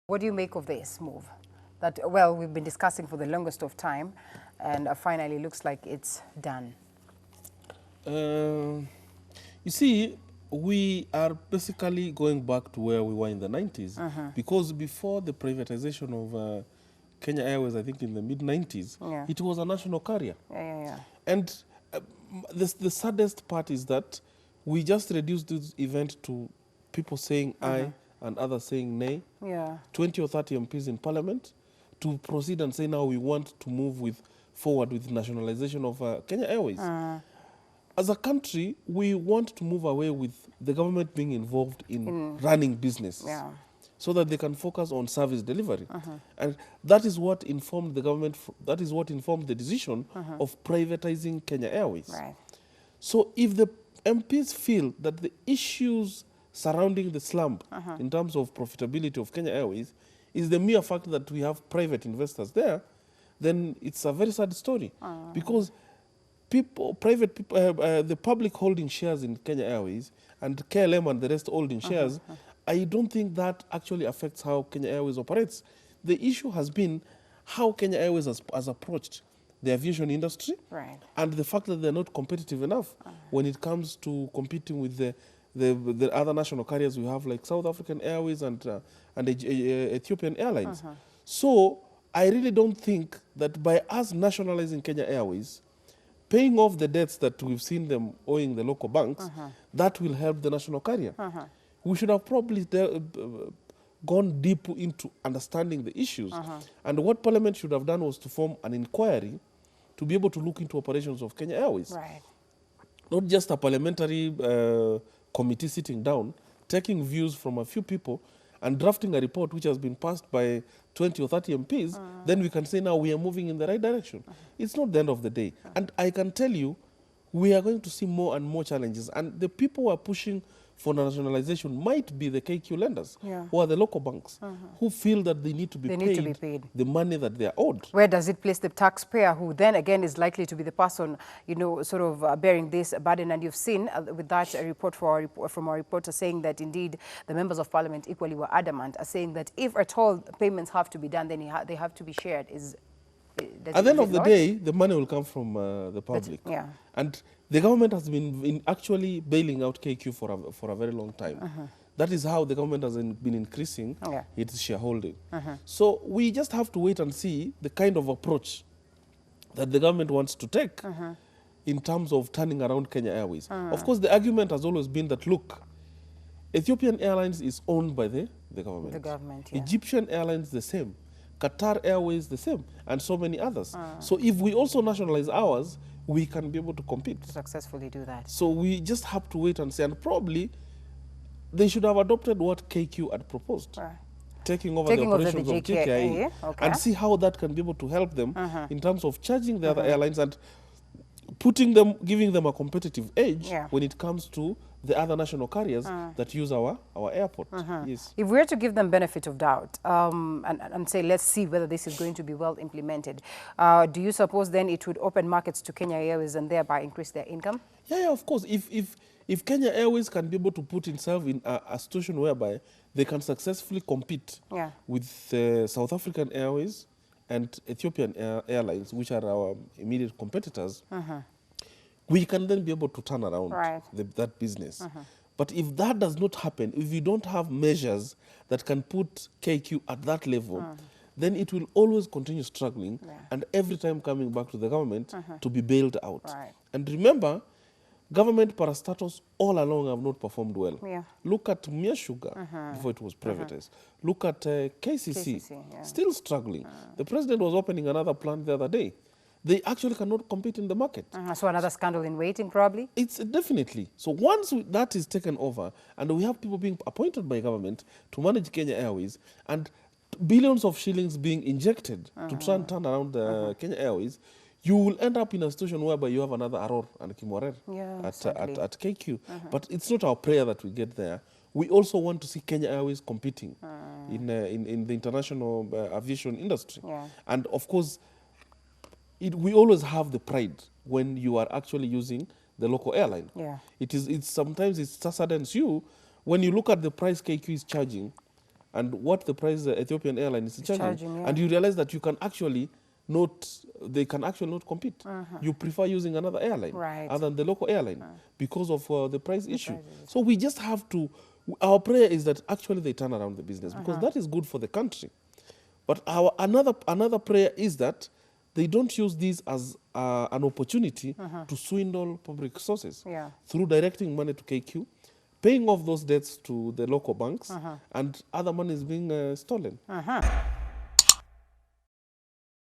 What do you make of this move? That, well, we've been discussing for the longest of time, and finally looks like it's done. You see, we are basically going back to where we were in the 90s, because before the privatization of Kenya Airways, I think in the mid-90s, Yeah. it was a national carrier. Yeah. And the saddest part is that we just reduced this event to people saying aye and others saying nay. Yeah. 20 or 30 MPs in parliament to proceed and say now we want to move forward with nationalization of Kenya Airways. As a country, we want to move away with the government being involved in running business, Yeah. so that they can focus on service delivery. And that is what informed the government, that is what informed the decision of privatizing Kenya Airways. Right. So if the MPs feel that the issues surrounding the slump in terms of profitability of Kenya Airways is the mere fact that we have private investors there, then it's a very sad story. Because private people, the public holding shares in Kenya Airways and KLM and the rest holding shares, I don't think that actually affects how Kenya Airways operates. The issue has been how Kenya Airways has approached the aviation industry, Right. and the fact that they're not competitive enough when it comes to competing with the other national carriers we have, like South African Airways and Ethiopian Airlines. So I really don't think that by us nationalizing Kenya Airways, paying off the debts that we've seen them owing the local banks, that will help the national carrier. We should have probably gone deep into understanding the issues. And what Parliament should have done was to form an inquiry to be able to look into operations of Kenya Airways. Right. Not just a parliamentary committee sitting down, taking views from a few people and drafting a report which has been passed by 20 or 30 MPs, then we can say now we are moving in the right direction. It's not the end of the day. And I can tell you, we are going to see more and more challenges. And the people who are pushing for nationalization might be the KQ lenders, who are the local banks, who feel that they need to be paid the money that they are owed. Where does it place the taxpayer, who then again is likely to be the person, sort of bearing this burden? And you've seen with that report from our reporter saying that indeed the members of parliament equally were adamant, saying that if at all payments have to be done, then they have to be shared. At the end of the day, the money will come from the public. Yeah. And the government has been actually bailing out KQ for a very long time. That is how the government has been increasing its shareholding. So we just have to wait and see the kind of approach that the government wants to take in terms of turning around Kenya Airways. Of course, the argument has always been that, look, Ethiopian Airlines is owned by the government. The government, yeah. Egyptian Airlines, the same. Qatar Airways, the same, and so many others. So if we also nationalize ours, we can be able to compete. To successfully do that. So we just have to wait and see. And probably they should have adopted what KQ had proposed. Right. Taking over the operations of JKIA, okay, and see how that can be able to help them in terms of charging the other airlines and giving them a competitive edge when it comes to the other national carriers that use our airport. Yes. If we were to give them benefit of doubt and say, let's see whether this is going to be well implemented, do you suppose then it would open markets to Kenya Airways and thereby increase their income? Yeah, of course. If Kenya Airways can be able to put itself in a situation whereby they can successfully compete with South African Airways and Ethiopian Airlines, which are our immediate competitors, we can then be able to turn around that business. But if that does not happen, if we don't have measures that can put KQ at that level, then it will always continue struggling and every time coming back to the government to be bailed out. And remember, government parastatals all along have not performed well. Look at Mia Sugar before it was privatized. Look at KCC, still struggling. The president was opening another plant the other day. They actually cannot compete in the market. So another scandal in waiting, probably? It's definitely. So once that is taken over, and we have people being appointed by government to manage Kenya Airways, and billions of shillings being injected to try and turn around Kenya Airways, you will end up in a situation whereby you have another Aror and Kimorer at KQ. But it's not our prayer that we get there. We also want to see Kenya Airways competing in the international aviation industry. And of course, we always have the pride when you are actually using the local airline. Sometimes it saddens you when you look at the price KQ is charging and what the price Ethiopian airline is charging, and you realize that you can actually they can actually not compete. You prefer using another airline other than the local airline because of the price issue. So we just have to, our prayer is that actually they turn around the business because that is good for the country. But our another prayer is that they don't use this as an opportunity to swindle public resources through directing money to KQ, paying off those debts to the local banks, and other money is being stolen.